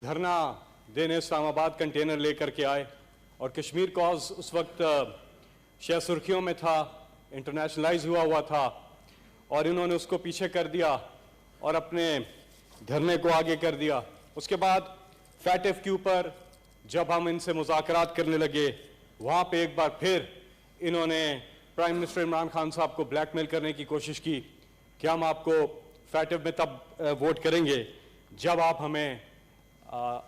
धरना देने इस्लामाबाद कंटेनर लेकर के आए और कश्मीर कॉज उस वक्त शह सुर्खियों में था, इंटरनेशनलाइज हुआ था और इन्होंने उसको पीछे कर दिया और अपने धरने को आगे कर दिया। उसके बाद फैटिफ के ऊपर जब हम इनसे मुज़ाकरात करने लगे, वहाँ पे एक बार फिर इन्होंने प्राइम मिनिस्टर इमरान खान साहब को ब्लैकमेल करने की कोशिश की कि हम आपको फैटिफ में तब वोट करेंगे जब आप हमें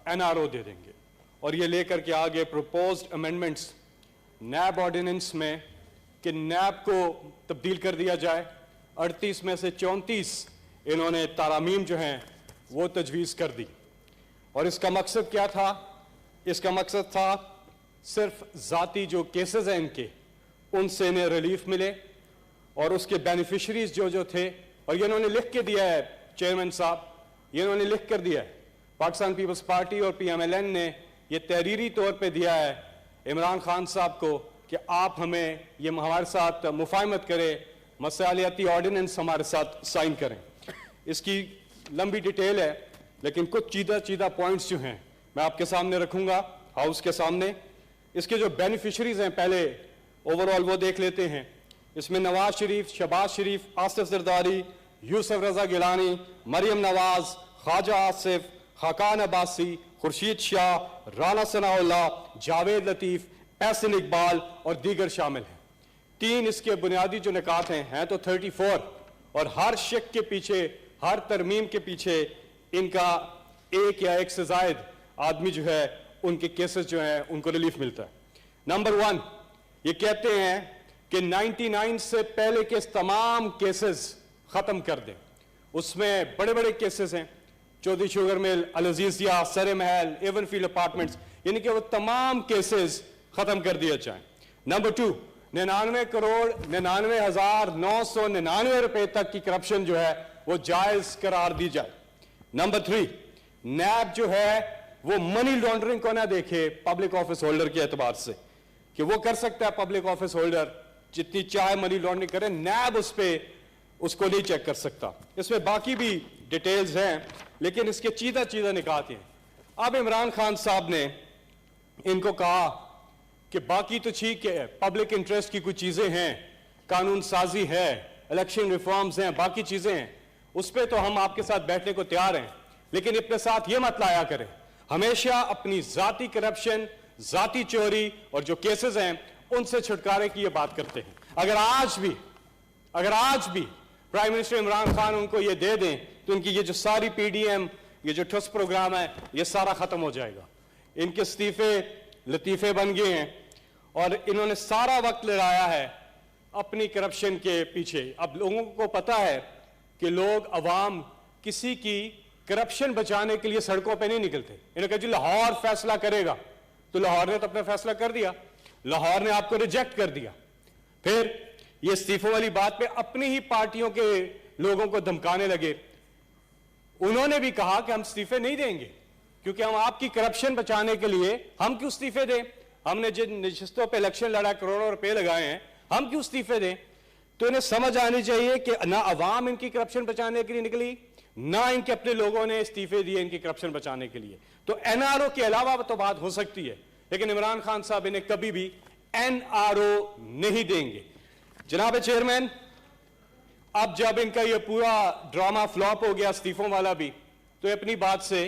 NRO दे देंगे। और ये लेकर के आगे प्रपोज्ड अमेंडमेंट्स नैब ऑर्डिनेंस में कि नैब को तब्दील कर दिया जाए। 38 में से 34 इन्होंने तारामीम जो हैं वो तजवीज़ कर दी। और इसका मकसद क्या था? इसका मकसद था सिर्फ ज़ाती जो केसेस हैं इनके, उनसे इन्हें रिलीफ मिले और उसके बेनिफिशरीज जो थे। और ये इन्होंने लिख के दिया है, चेयरमैन साहब, ये इन्होंने लिख कर दिया है। पाकिस्तान पीपल्स पार्टी और PMLN ने ये तहरीरी तौर पे दिया है इमरान खान साहब को कि आप हमें ये हमारे साथ मुफाहमत करें, मसालियाती ऑर्डिनेंस हमारे साथ साइन करें। इसकी लंबी डिटेल है, लेकिन कुछ चीदा पॉइंट्स जो हैं मैं आपके सामने रखूंगा, हाउस के सामने। इसके जो बेनिफिशरीज हैं पहले ओवरऑल वो देख लेते हैं। इसमें नवाज शरीफ, शहबाज शरीफ, आसिफ जरदारी, यूसुफ रजा गिलानी, मरियम नवाज, ख्वाजा आसिफ, खाकान अब्बासी, खुर्शीद शाह, राना सनाउल्लाह, जावेद लतीफ, एहसन इकबाल और दीगर शामिल हैं। 3 इसके बुनियादी जो निकात हैं तो 34 और हर शक के पीछे, हर तरमीम के पीछे इनका एक या एक से जायद आदमी जो है उनके केसेस जो हैं उनको रिलीफ मिलता है। नंबर 1 ये कहते हैं कि 99 से पहले के तमाम केसेस खत्म कर दें। उसमें बड़े बड़े केसेस हैं, चौधरी शुगर मिल, अल अजीजिया, सरे महल, एवनफील्ड अपार्टमेंट्स, यानी कि वो तमाम केसेस खत्म कर दिए जाएं। नंबर 2 99,999 रुपए तक की करप्शन जो है वो जायज करार दी जाए। नंबर 3 नैब जो है वो मनी लॉन्ड्रिंग को ना देखे पब्लिक ऑफिस होल्डर के एतबार से कि वो कर सकता है, पब्लिक ऑफिस होल्डर जितनी चाहे मनी लॉन्ड्रिंग करे, नैब उस पे उसको नहीं चेक कर सकता। इसमें बाकी भी डिटेल्स हैं, लेकिन इसके चीदा निकात हैं। अब इमरान खान साहब ने इनको कहा कि बाकी तो ठीक है, पब्लिक इंटरेस्ट की कुछ चीजें हैं, कानून साजी है, इलेक्शन रिफॉर्म्स हैं, बाकी चीजें हैं, उस पर तो हम आपके साथ बैठने को तैयार हैं, लेकिन अपने साथ ये मत लाया करें हमेशा अपनी जाती करप्शन, जाती चोरी और जो केसेस हैं उनसे छुटकारे की ये बात करते हैं। अगर आज भी प्राइम मिनिस्टर इमरान खान उनको ये दे दें तो इनकी ये जो सारी PDM, ये जो ठुस प्रोग्राम है, ये सारा खत्म हो जाएगा। इनके इस्तीफे लतीफे बन गए हैं और इन्होंने सारा वक्त लगाया है अपनी करप्शन के पीछे। अब लोगों को पता है कि लोग, अवाम किसी की करप्शन बचाने के लिए सड़कों पे नहीं निकलते। इन्होंने कहा जी लाहौर फैसला करेगा, तो लाहौर ने तो अपना फैसला कर दिया, लाहौर ने आपको रिजेक्ट कर दिया। फिर ये इस्तीफों वाली बात पे अपनी ही पार्टियों के लोगों को धमकाने लगे। उन्होंने भी कहा कि हम इस्तीफे नहीं देंगे क्योंकि हम आपकी करप्शन बचाने के लिए हम क्यों इस्तीफे दें, हमने जिन नशिस्तों पे इलेक्शन लड़ा, करोड़ों रुपए लगाए हैं, हम क्यों इस्तीफे दें। तो इन्हें समझ आनी चाहिए कि ना अवाम इनकी करप्शन बचाने के लिए निकली, ना इनके अपने लोगों ने इस्तीफे दिए इनकी करप्शन बचाने के लिए। तो NRO के अलावा तो बात हो सकती है, लेकिन इमरान खान साहब इन्हें कभी भी NRO नहीं देंगे। जनाब चेयरमैन, अब जब इनका ये पूरा ड्रामा फ्लॉप हो गया, इस्तीफों वाला भी, तो ये अपनी बात से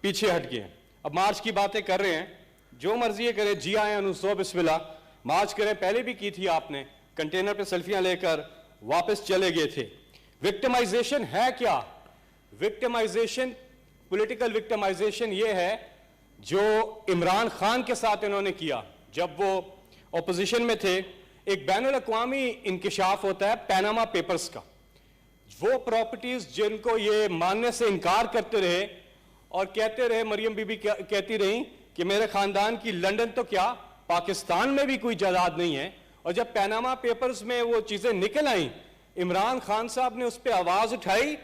पीछे हट गए। अब मार्च की बातें कर रहे हैं, जो मर्जी करे, जी आए अनुसो बिस्मिल्लाह, मार्च करें। पहले भी की थी आपने, कंटेनर पे सेल्फियां लेकर वापस चले गए थे। विक्टिमाइजेशन है क्या? विक्टिमाइजेशन, पॉलिटिकल विक्टिमाइजेशन ये है जो इमरान खान के साथ इन्होंने किया जब वो ऑपोजिशन में थे। एक बैनुल अक़वामी इंकिशाफ होता है पैनामा पेपर्स का। वो प्रॉपर्टीज जिनको ये मानने से इनकार करते रहे और कहते रहे, मरियम बीबी कहती रही कि मेरे खानदान की लंदन तो क्या पाकिस्तान में भी कोई जायदाद नहीं है। और जब पैनामा पेपर्स में वो चीजें निकल आई, इमरान खान साहब ने उस पर आवाज उठाई।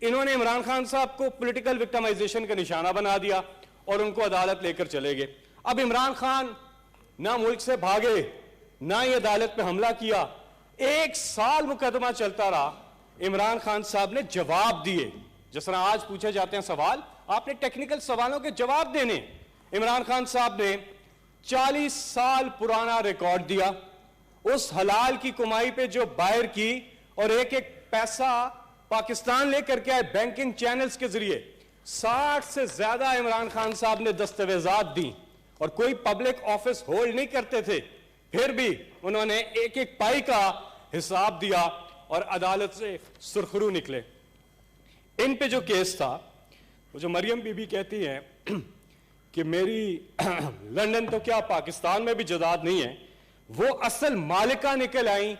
इन्होंने इमरान खान साहब को पॉलिटिकल विक्टिमाइजेशन का निशाना बना दिया और उनको अदालत लेकर चले गए। अब इमरान खान ना मुल्क से भागे, ना ही अदालत पे हमला किया, 1 साल मुकदमा चलता रहा। इमरान खान साहब ने जवाब दिए। जिस तरह आज पूछे जाते हैं सवाल, आपने टेक्निकल सवालों के जवाब देने। इमरान खान साहब ने 40 साल पुराना रिकॉर्ड दिया, उस हलाल की कमाई पे जो बाहर की, और एक एक पैसा पाकिस्तान लेकर के आए बैंकिंग चैनल्स के जरिए। 60 से ज्यादा इमरान खान साहब ने दस्तावेजात दी, और कोई पब्लिक ऑफिस होल्ड नहीं करते थे, फिर भी उन्होंने एक एक पाई का हिसाब दिया और अदालत से सुरखरू निकले। इन पे जो केस था, वो जो मरियम बीबी कहती है कि मेरी लंदन तो क्या पाकिस्तान में भी जायदाद नहीं है, वो असल मालिका निकल आई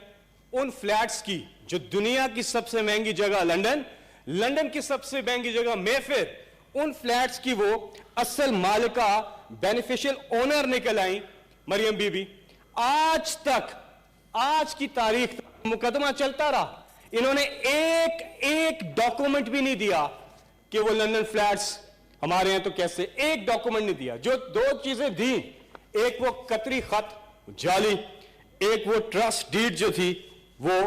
उन फ्लैट्स की जो दुनिया की सबसे महंगी जगह लंदन, लंदन की सबसे महंगी जगह मेफेयर, उन फ्लैट्स की वो असल मालिका, बेनिफिशियल ओनर निकल आई मरियम बीबी। आज तक, आज की तारीख तक मुकदमा चलता रहा, इन्होंने एक एक डॉक्यूमेंट भी नहीं दिया कि वो लंदन फ्लैट्स हमारे हैं तो कैसे, एक डॉक्यूमेंट नहीं दिया। जो दो चीजें दी, एक वो कतरी खत जाली, एक वो ट्रस्ट डीड जो थी वो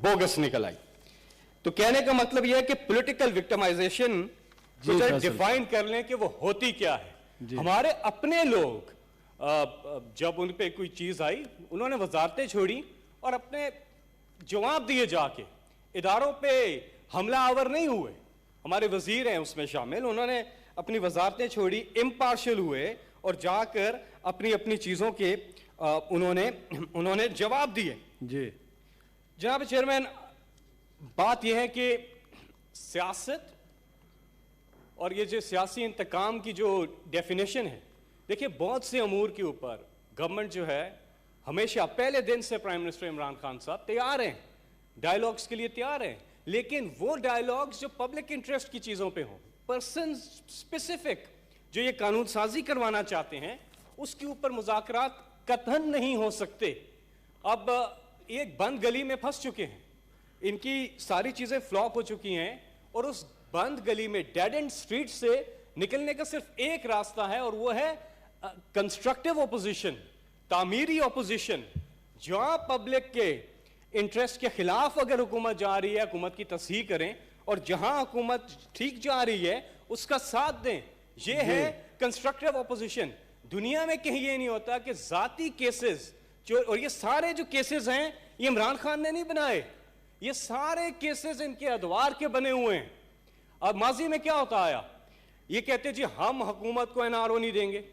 बोगस निकल आई। तो कहने का मतलब यह है कि पॉलिटिकल विक्टिमाइजेशन डिफाइन कर लें कि वो होती क्या है। हमारे अपने लोग जब उन पे कोई चीज आई, उन्होंने वजारतें छोड़ी और अपने जवाब दिए, जाके इदारों पे हमला आवर नहीं हुए। हमारे वजीर हैं उसमें शामिल, उन्होंने अपनी वजारतें छोड़ी, इम्पार्शियल हुए और जाकर अपनी अपनी चीजों के उन्होंने जवाब दिए। जी जनाब चेयरमैन, बात यह है कि सियासत और ये जो सियासी इंतकाम की जो डेफिनेशन है, देखिए बहुत से अमूर के ऊपर गवर्नमेंट जो है हमेशा पहले दिन से प्राइम मिनिस्टर इमरान खान साहब तैयार हैं, डायलॉग्स के लिए तैयार हैं, लेकिन वो डायलॉग्स जो पब्लिक इंटरेस्ट की चीजों पे हो, पर्सन स्पेसिफिक जो ये कानून साजी करवाना चाहते हैं, उसके ऊपर मुज़ाकरात कतई नहीं हो सकते। अब एक बंद गली में फंस चुके हैं, इनकी सारी चीजें फ्लॉप हो चुकी हैं, और उस बंद गली में, डेड एंड स्ट्रीट से निकलने का सिर्फ एक रास्ता है, और वो है कंस्ट्रक्टिव ओपोजिशन, तामीरी ओपोजिशन। जहां पब्लिक के इंटरेस्ट के खिलाफ अगर हुकूमत जा रही है, हुकूमत की तस्हीह करें, और जहां हुकूमत ठीक जा रही है उसका साथ दें। ये है कंस्ट्रक्टिव ओपोजिशन। दुनिया में कहीं ये नहीं होता कि जाती केसेस जो, और ये सारे जो केसेस हैं ये इमरान खान ने नहीं बनाए, ये सारे केसेस इनके अदवार के बने हुए हैं। अब माजी में क्या होता आया, ये कहते जी हम हुकूमत को एनआरओ नहीं देंगे।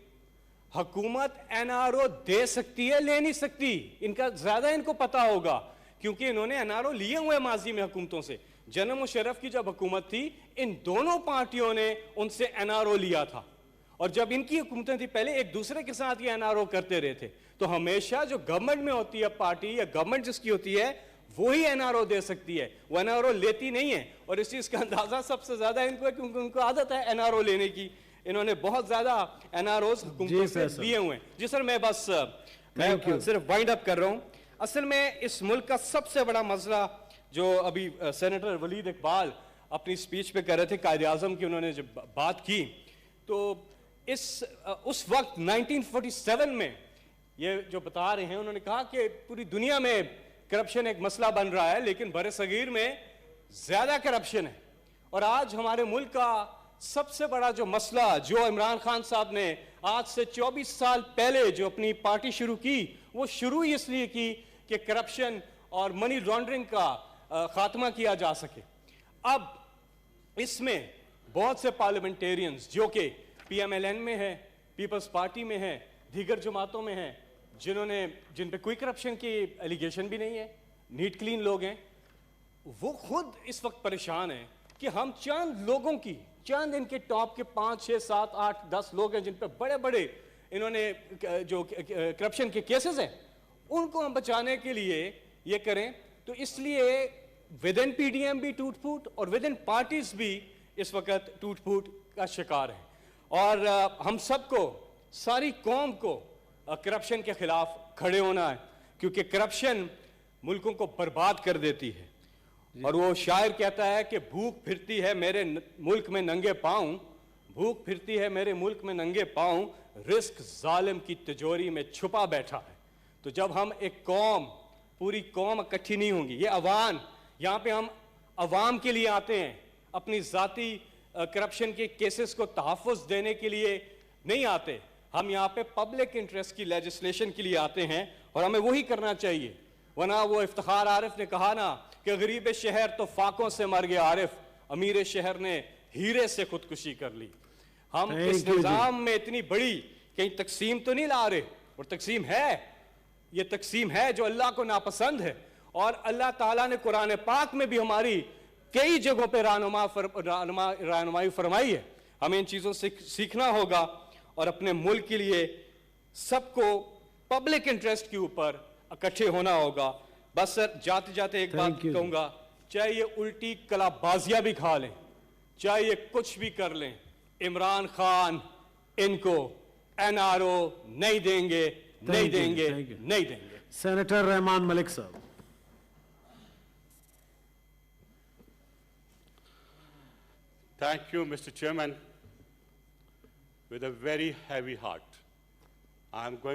हुकूमत एनआरओ दे सकती है, ले नहीं सकती, इनका ज्यादा इनको पता होगा, क्योंकि इन्होंने एनआरओ लिए हुए माजी में हुकूमतों से। जनरल मुशर्रफ की जब हुकूमत थी, इन दोनों पार्टियों ने उनसे एनआरओ लिया था, और जब इनकी हुकूमतें थी पहले एक दूसरे के साथ ये एनआरओ करते रहे थे। तो हमेशा जो गवर्नमेंट में होती है पार्टी, या गवर्नमेंट जिसकी होती है, वो ही एनआरओ दे सकती है, वो एनआरओ लेती नहीं है। और इस चीज का अंदाजा सबसे ज्यादा इनको है क्योंकि उनको आदत है एनआरओ लेने की, इन्होंने बहुत ज्यादा एनआरओ हुकूमतों से दिए हुए हैं। जी सर, मैं सिर्फ वाइंड अप कर रहा हूं। असल में इस मुल्क का सबसे बड़ा मसला जो अभी सेनेटर वलीद इकबाल अपनी स्पीच पे कर रहे थे, कायदे आजम की उन्होंने जब बात की, तो उस वक्त 1947 में ये जो बता रहे हैं, उन्होंने कहा कि पूरी दुनिया में करप्शन एक मसला बन रहा है, लेकिन बड़े सगीर में ज्यादा करप्शन है। और आज हमारे मुल्क का सबसे बड़ा जो मसला, जो इमरान खान साहब ने आज से 24 साल पहले जो अपनी पार्टी शुरू की, वो शुरू इसलिए की कि करप्शन और मनी लॉन्ड्रिंग का खात्मा किया जा सके। अब इसमें बहुत से पार्लियामेंटेरियंस जो कि पीएमएलएन में है, पीपल्स पार्टी में है, दीगर जमातों में है, जिन पे कोई करप्शन की एलिगेशन भी नहीं है, नीट क्लीन लोग हैं, वो खुद इस वक्त परेशान हैं कि हम चंद इनके टॉप के 5, 6, 7, 8, 10 लोग हैं जिन पे बड़े बड़े इन्होंने जो करप्शन के केसेस हैं, उनको हम बचाने के लिए ये करें। तो इसलिए विद इन पीडीएम भी टूट फूट और विद इन पार्टीज भी इस वक्त टूट फूट का शिकार है। और हम सबको, सारी कौम को करप्शन के खिलाफ खड़े होना है, क्योंकि करप्शन मुल्कों को बर्बाद कर देती है। और वो शायर कहता है कि भूख फिरती है मेरे मुल्क में नंगे पांव, भूख फिरती है मेरे मुल्क में नंगे पांव, रिस्क जालिम की तिजोरी में छुपा बैठा है। तो जब हम एक कौम, पूरी कौम इकट्ठी नहीं होंगी, ये अवान, यहाँ पे हम अवाम के लिए आते हैं, अपनी जाती करप्शन के केसेस को तहफ़्फ़ुज़ देने के लिए नहीं आते, हम यहाँ पे पब्लिक इंटरेस्ट की लेजिस्लेशन के लिए आते हैं और हमें वही करना चाहिए। वरना वो इफ्तिखार आरिफ ने कहा ना कि गरीब शहर तो फाकों से मर गया आरिफ, अमीर शहर ने हीरे से खुदकुशी कर ली। हम इस निज़ाम में इतनी बड़ी कहीं तकसीम तो नहीं ला रहे, और तकसीम है, ये तकसीम है जो अल्लाह को नापसंद है। और अल्लाह ताला ने कुरान पाक में भी हमारी कई जगहों पे रहनुमाई फरमाई है। हमें इन चीज़ों से सीखना होगा और अपने मुल्क के लिए सबको पब्लिक इंटरेस्ट के ऊपर इकट्ठे होना होगा। बस सर जाते जाते एक बात कहूंगा, चाहे ये उल्टी कलाबाजियां भी खा लें, चाहे ये कुछ भी कर लें, इमरान खान इनको एनआरओ नहीं देंगे, नहीं देंगे, नहीं देंगे। सेनेटर रहमान मलिक साहब। Thank you, Mr. Chairman. With a very heavy heart, I am going